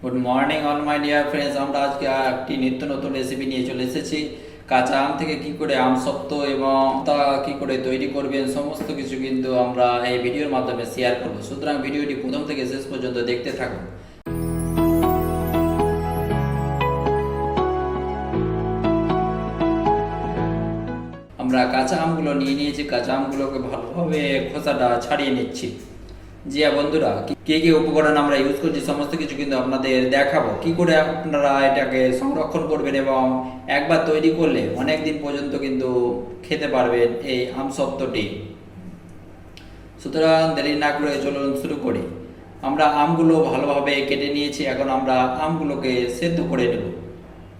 Good morning all my dear friends. আমরা আজকে একটি নিত্য নতুন রেসিপি নিয়ে চলে এসেছি। কাঁচা আম থেকে কি করে আমসত্ত্ব এবং তা কি করে তৈরি করবেন সমস্ত কিছু কিন্তু আমরা এই ভিডিওর মাধ্যমে শেয়ার করব। সুতরাং ভিডিওটি প্রথম থেকে শেষ পর্যন্ত দেখতে থাকুন। আমরা কাঁচা আমগুলো নিয়ে নিয়েছি। কাঁচা আমগুলোকে ভালোভাবে খোসাটা ছাড়িয়ে নিচ্ছি। জি বন্ধুরা, কি কি উপকরণ আমরা ইউজ করছি সমস্ত কিছু কিন্তু আপনাদের দেখাবো, কি করে আপনারা এটাকে সংরক্ষণ করবেন এবং একবার তৈরি করলে অনেক দিন পর্যন্ত কিন্তু খেতে পারবেন এই আমসত্ত্বটি। সুতরাং দেরি না করে চলুন শুরু করি। আমরা আমগুলো ভালোভাবে কেটে নিয়েছি। এখন আমরা আমগুলোকে সেদ্ধ করে নেব।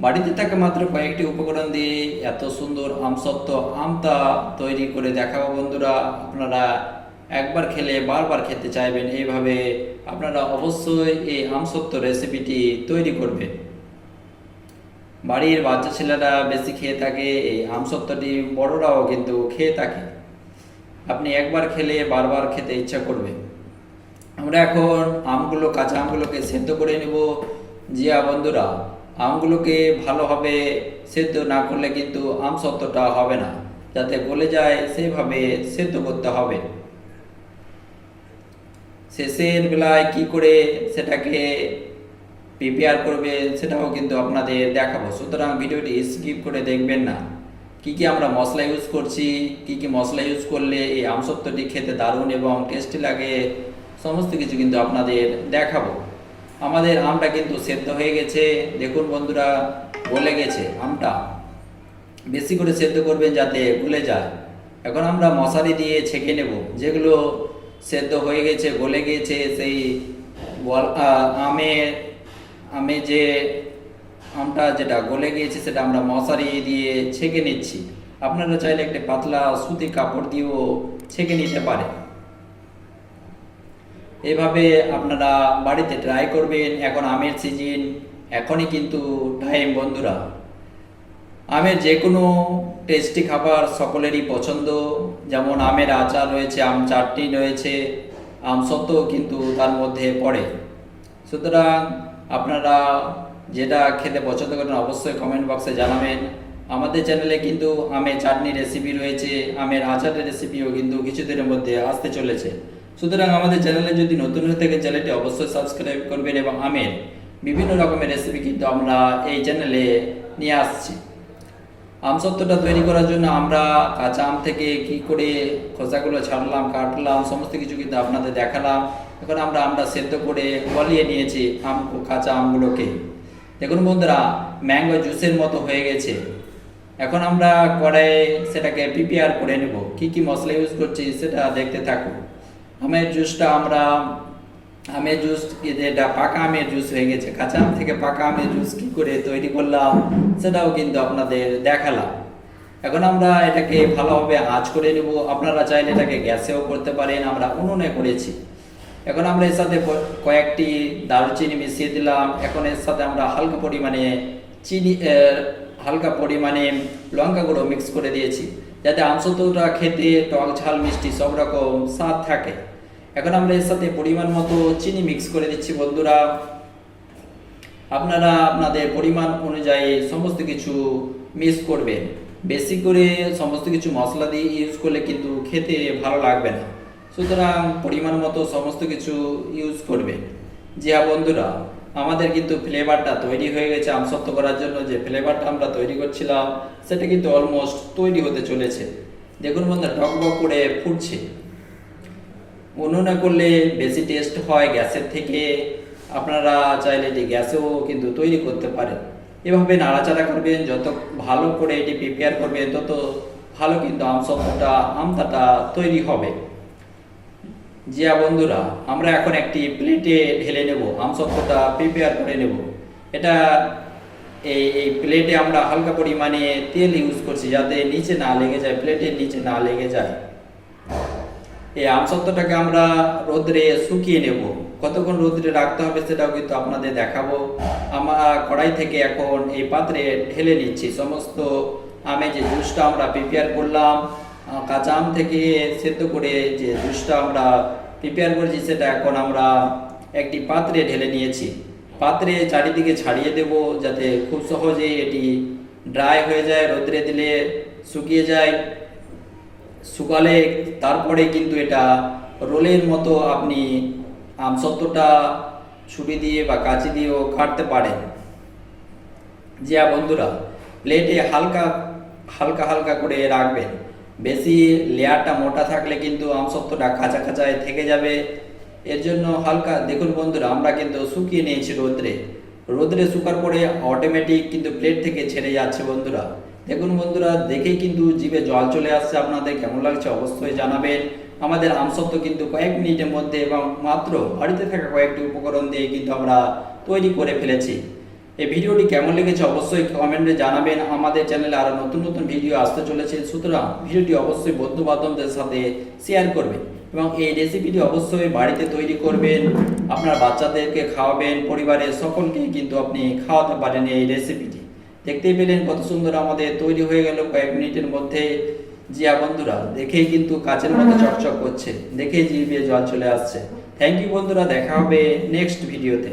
বাড়িতে থাকা মাত্র কয়েকটি উপকরণ দিয়ে এত সুন্দর আমসত্ত্ব আমটা তৈরি করে দেখাবো বন্ধুরা। আপনারা একবার খেলে বারবার খেতে চাইবেন। এইভাবে আপনারা অবশ্যই এই আমসত্ত্ব রেসিপিটি তৈরি করবেন। বাড়ির বাচ্চা ছেলেরা বেশি খেয়ে থাকে এই আমসত্ত্বটি, বড়রাও কিন্তু খেয়ে থাকে। আপনি একবার খেলে বারবার খেতে ইচ্ছা করবে। আমরা এখন কাঁচা আমগুলোকে সেদ্ধ করে নেব। জিয়া বন্ধুরা, আমগুলোকে ভালোভাবে সেদ্ধ না করলে কিন্তু আমসত্ত্বটা হবে না। যাতে গলে যায় সেভাবে সেদ্ধ করতে হবে। শেষের বেলায় কি করে সেটাকে প্রিপেয়ার করবে সেটাও কিন্তু আপনাদের দেখাবো। সুতরাং ভিডিওটি স্কিপ করে দেখবেন না। কি কি আমরা মশলা ইউজ করছি, কি কি মশলা ইউজ করলে এই আমসত্ত্বটি খেতে দারুণ এবং টেস্টি লাগে সমস্ত কিছু কিন্তু আপনাদের দেখাবো। আমাদের আমটা কিন্তু সেদ্ধ হয়ে গেছে। দেখুন বন্ধুরা, গলে গেছে আমটা। বেশি করে সেদ্ধ করবেন যাতে গলে যায়। এখন আমরা মশারি দিয়ে ছেঁকে নেব। যেগুলো সেদ্ধ হয়ে গেছে, গলে গেছে, সেই আমে যে আমটা যেটা গলে গিয়েছে সেটা আমরা মশারি দিয়ে ছেঁকে নিচ্ছি। আপনারা চাইলে একটা পাতলা সুতি কাপড় দিয়েও ছেঁকে নিতে পারেন। এভাবে আপনারা বাড়িতে ট্রাই করবেন। এখন আমের সিজন, এখনই কিন্তু টাইম বন্ধুরা। আমের যে কোনো টেস্টি খাবার সকলেরই পছন্দ। যেমন আমের আচার রয়েছে, আম চাটনি রয়েছে, আমসত্ত্ব কিন্তু তার মধ্যে পড়ে। সুতরাং আপনারা যেটা খেতে পছন্দ করেন অবশ্যই কমেন্ট বক্সে জানাবেন। আমাদের চ্যানেলে কিন্তু আমের চাটনি রেসিপি রয়েছে, আমের আচারের রেসিপিও কিন্তু কিছুদিনের মধ্যে আসতে চলেছে। সুতরাং আমাদের চ্যানেলে যদি নতুন হয়ে থাকে চ্যানেলটি অবশ্যই সাবস্ক্রাইব করবেন এবং আমের বিভিন্ন রকমের রেসিপি কিন্তু আমরা এই চ্যানেলে নিয়ে আসছি। আমসত্ত্বটা তৈরি করার জন্য আমরা কাঁচা আম থেকে কি করে খোসাগুলো ছাড়লাম, কাটলাম সমস্ত কিছু কিন্তু আপনাদের দেখালাম। এখন আমরা সেদ্ধ করে গলিয়ে নিয়েছি কাঁচা আমগুলোকে। দেখুন বন্ধুরা, ম্যাঙ্গো জুসের মতো হয়ে গেছে। এখন আমরা কড়াইয়ে সেটাকে প্রিপেয়ার করে নেব। কি কি মশলা ইউজ করছি সেটা দেখতে থাকুন। আমের জুস যেটা পাকা আমের জুস হয়ে গেছে। কাঁচা আম থেকে পাকা আমের জুস কি করে তৈরি করলাম সেটাও কিন্তু আপনাদের দেখালাম। এখন আমরা এটাকে ভালোভাবে আঁচ করে নেব। আপনারা চাইলে এটাকে গ্যাসেও করতে পারেন, আমরা উনুনে করেছি। এখন আমরা এর সাথে কয়েকটি দারুচিনি মিশিয়ে দিলাম। এখন এর সাথে আমরা হালকা পরিমাণে লঙ্কা গুঁড়ো মিক্স করে দিয়েছি, যাতে আমসত্ত্বটা খেতে টক ঝাল মিষ্টি সব রকম স্বাদ থাকে। এখন আমরা এর সাথে পরিমাণ মতো চিনি মিক্স করে দিচ্ছি বন্ধুরা। আপনারা আপনাদের পরিমাণ অনুযায়ী সমস্ত কিছু মিক্স করবেন। বেশি করে সমস্ত কিছু মশলা দিয়ে ইউজ করলে কিন্তু খেতে ভালো লাগবে না। সুতরাং পরিমাণ মতো সমস্ত কিছু ইউজ করবেন। জি বন্ধুরা, আমাদের কিন্তু ফ্লেভারটা তৈরি হয়ে গেছে। আমসত্ত্ব করার জন্য যে ফ্লেভারটা আমরা তৈরি করছিলাম সেটা কিন্তু অলমোস্ট তৈরি হতে চলেছে। দেখুন বন্ধুরা, টকবক করে ফুটছে। উনুনে করলে বেশি টেস্ট হয় গ্যাসের থেকে। আপনারা চাইলে এটি গ্যাসেও কিন্তু তৈরি করতে পারেন। এভাবে নাড়াচাড়া করবেন। যত ভালো করে এটি প্রিপেয়ার করবেন তত ভালো কিন্তু আমটাটা তৈরি হবে। জিয়া বন্ধুরা, আমরা এখন একটি প্লেটে ঢেলে নেব। আমসত্ত্বটা প্রিপেয়ার করে নেব। এটা এই প্লেটে আমরা হালকা পরিমাণে তেল ইউজ করছি যাতে নিচে না লেগে যায়, প্লেটের নিচে না লেগে যায়। এই আমসত্ত্বটাকে আমরা রোদ্রে শুকিয়ে নেব। কতক্ষণ রোদ্রে রাখতে হবে সেটাও কিন্তু আপনাদের দেখাবো। আমরা কড়াই থেকে এখন এই পাত্রে ঢেলে নিচ্ছি সমস্ত আমের যে জুসটা আমরা প্রিপেয়ার করলাম। কাঁচা আম থেকে সেদ্ধ করে যে জুসটা আমরা প্রিপেয়ার করেছি সেটা এখন আমরা একটি পাত্রে ঢেলে নিয়েছি। পাত্রে চারিদিকে ছাড়িয়ে দেব, যাতে খুব সহজে এটি ড্রাই হয়ে যায়, রোদ্রে দিলে শুকিয়ে যায়। শুকালে তারপরে কিন্তু এটা রোলের মতো আপনি আমসত্ত্বটা ছুরি দিয়ে বা কাঁচি দিয়েও কাটতে পারেন। যা বন্ধুরা, প্লেটে হালকা হালকা হালকা করে রাখবেন। বেশি লেয়ারটা মোটা থাকলে কিন্তু আমসত্ত্বটা কাঁচা কাঁচায় থেকে যাবে। এর জন্য হালকা দেখুন বন্ধুরা, আমরা কিন্তু শুকিয়ে নিয়েছি রোদ্রে শুকার পরে অটোমেটিক কিন্তু প্লেট থেকে ছেড়ে যাচ্ছে বন্ধুরা। দেখুন বন্ধুরা, দেখেই কিন্তু জিভে জল চলে আসছে। আপনাদের কেমন লাগছে অবশ্যই জানাবেন। আমাদের আমসত্ত্ব কিন্তু কয়েক মিনিটের মধ্যে এবং মাত্র বাড়িতে থাকা কয়েকটি উপকরণ দিয়ে কিন্তু আমরা তৈরি করে ফেলেছি। এই ভিডিওটি কেমন লেগেছে অবশ্যই কমেন্টে জানাবেন। আমাদের চ্যানেলে আরও নতুন নতুন ভিডিও আসতে চলেছে, সুতরাং ভিডিওটি অবশ্যই বন্ধু বান্ধবদের সাথে শেয়ার করবেন এবং এই রেসিপিটি অবশ্যই বাড়িতে তৈরি করবেন। আপনার বাচ্চাদেরকে খাওয়াবেন, পরিবারের সকলকে কিন্তু আপনি খাওয়াতে পারেন এই রেসিপিটি। দেখতেই পেলেন কত সুন্দর আমাদের তৈরি হয়ে গেল কয়েক মিনিটের মধ্যে। জিয়া বন্ধুরা, দেখেই কিন্তু কাচের মতো চকচক করছে, দেখেই জিভে জল চলে আসছে। থ্যাংক ইউ বন্ধুরা, দেখা হবে নেক্সট ভিডিওতে।